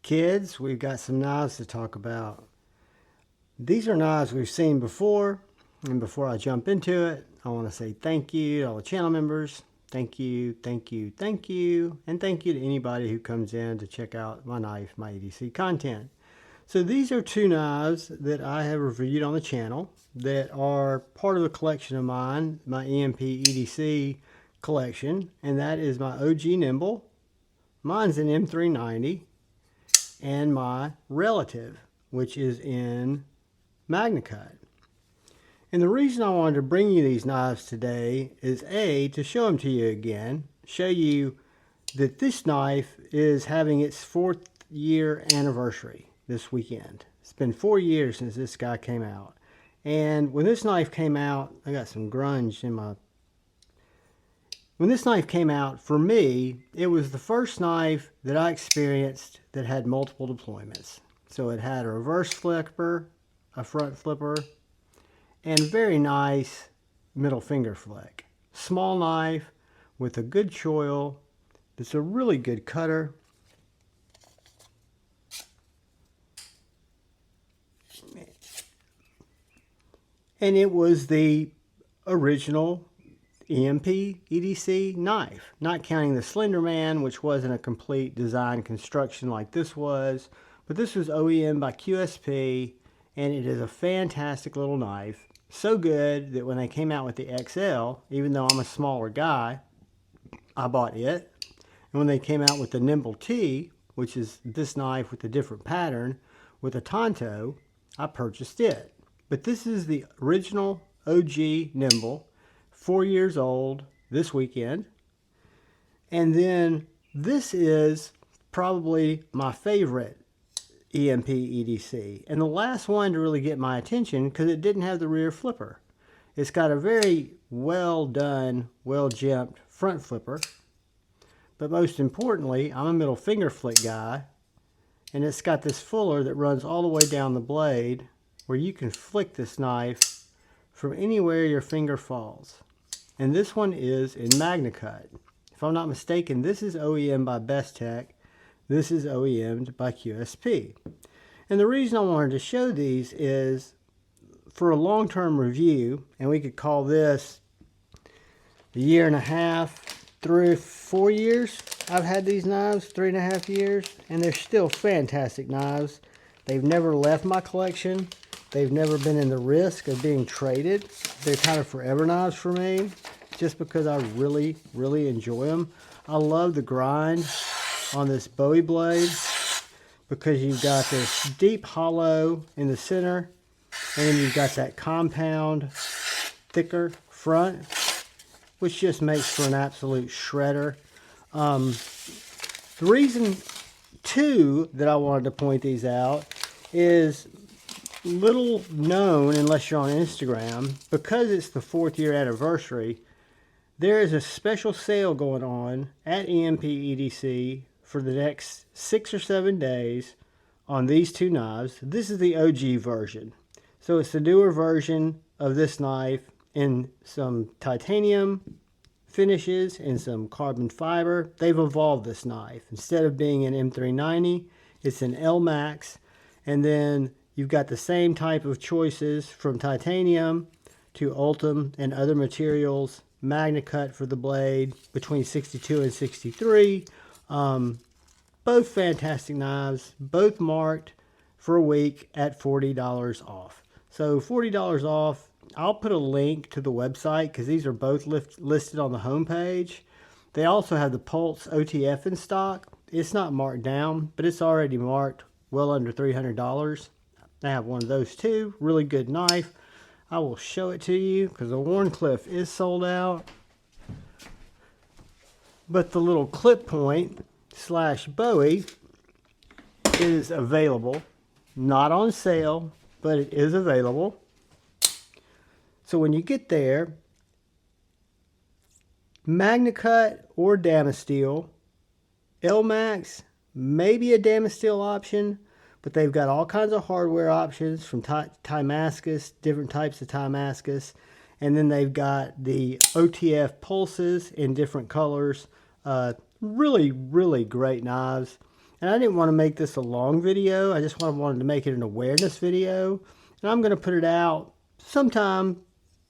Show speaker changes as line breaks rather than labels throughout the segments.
Kids, we've got some knives to talk about. These are knives we've seen before, and before I jump into it, I want to say thank you to all the channel members. Thank you, thank you, thank you, and thank you to anybody who comes in to check out my knife, my EDC content. So these are two knives that I have reviewed on the channel that are part of a collection of mine, my EMP EDC collection, and that is my OG Nymble. Mine's an M390, and my relative, which is in Magnacut. And the reason I wanted to bring you these knives today is A, to show them to you again, show you that this knife is having its 4th year anniversary this weekend. It's been 4 years since this guy came out. And when this knife came out, I got some grunge in my... When this knife came out, for me, it was the first knife that I experienced that had multiple deployments. So it had a reverse flipper, a front flipper, and very nice middle finger flick. Small knife with a good choil. It's a really good cutter. And it was the original EMP EDC knife, not counting the Slender Man, which wasn't a complete design construction like this was, but this was OEM by QSP, and it is a fantastic little knife. So good that when they came out with the XL, even though I'm a smaller guy, I bought it. And when they came out with the Nymble T, which is this knife with a different pattern, with a Tonto, I purchased it. But this is the original OG Nymble, 4 years old this weekend. And then this is probably my favorite EMP EDC, and the last one to really get my attention because it didn't have the rear flipper. It's got a very well done, well jimped front flipper, but most importantly, I'm a middle finger flick guy, and it's got this fuller that runs all the way down the blade where you can flick this knife from anywhere your finger falls. And this one is in Magnacut. If I'm not mistaken, this is OEM by Best Tech. This is OEM'd by QSP. And the reason I wanted to show these is for a long-term review, and we could call this a year and a half, 3 or 4 years. I've had these knives, 3.5 years, and they're still fantastic knives. They've never left my collection. They've never been in the risk of being traded. They're kind of forever knives for me, just because I really, really enjoy them. I love the grind on this Bowie blade because you've got this deep hollow in the center, and then you've got that compound, thicker front, which just makes for an absolute shredder. The reason, too, that I wanted to point these out is little known, unless you're on Instagram, because it's the 4th year anniversary, there is a special sale going on at EMP EDC for the next 6 or 7 days on these two knives. This is the OG version. So it's the newer version of this knife in some titanium finishes and some carbon fiber. They've evolved this knife. Instead of being an M390, it's an Elmax. And then you've got the same type of choices from titanium to Ultim and other materials. Magnacut for the blade between 62 and 63. Both fantastic knives, both marked for a week at $40 off. So $40 off. I'll put a link to the website because these are both listed on the homepage. They also have the Pulse OTF in stock. It's not marked down, but it's already marked well under $300. I have one of those too. Really good knife. I will show it to you because the Wharncliffe is sold out. But the little clip point / Bowie is available. Not on sale, but it is available. So when you get there, Magnacut or Damasteel, Elmax, maybe a Damasteel option, but they've got all kinds of hardware options from Timascus, different types of Timascus, and then they've got the OTF pulses in different colors. Really, really great knives. And I didn't want to make this a long video. I just wanted to make it an awareness video. And I'm going to put it out sometime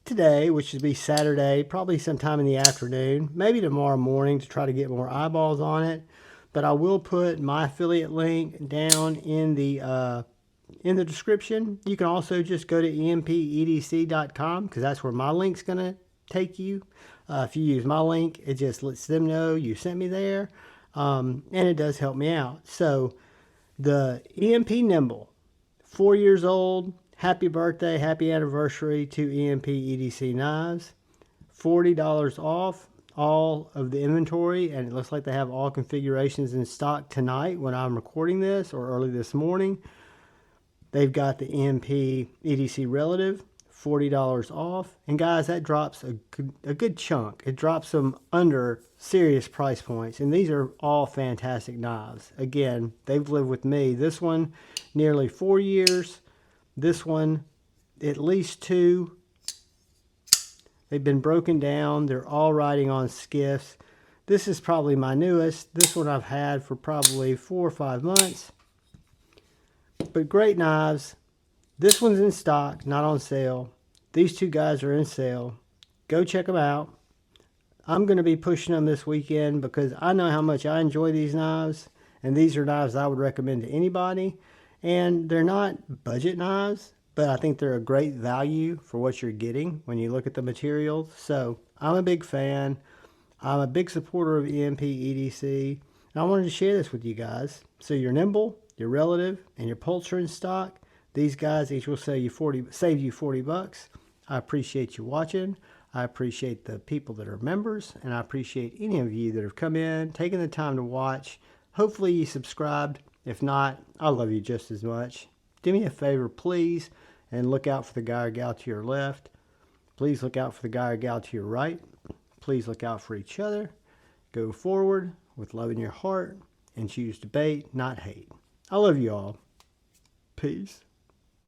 today, which would be Saturday, probably sometime in the afternoon, maybe tomorrow morning to try to get more eyeballs on it. But I will put my affiliate link down in the description. You can also just go to empedc.com because that's where my link's going to take you. If you use my link, it just lets them know you sent me there. And it does help me out. So the EMP Nymble, 4 years old. Happy birthday, happy anniversary to EMP EDC Knives. $40 off all of the inventory, and it looks like they have all configurations in stock tonight when I'm recording this, or early this morning. They've got the EMP EDC Relative, $40 off. And guys, that drops a good chunk. It drops them under serious price points. And these are all fantastic knives. Again, they've lived with me. This one, nearly 4 years. This one, at least 2. They've been broken down. They're all riding on skiffs. This is probably my newest. This one I've had for probably 4 or 5 months. But great knives. This one's in stock, not on sale. These two guys are in sale. Go check them out. I'm going to be pushing them this weekend because I know how much I enjoy these knives. And these are knives I would recommend to anybody. And they're not budget knives, but I think they're a great value for what you're getting when you look at the materials. So I'm a big fan. I'm a big supporter of EMP EDC. And I wanted to share this with you guys. So your Nymble, your Relative, and your Pulse are in stock. These guys each will save you 40 bucks. I appreciate you watching. I appreciate the people that are members, and I appreciate any of you that have come in, taken the time to watch. Hopefully you subscribed. If not, I love you just as much. Do me a favor, please, and look out for the guy or gal to your left. Please look out for the guy or gal to your right. Please look out for each other. Go forward with love in your heart and choose debate, not hate. I love you all. Peace.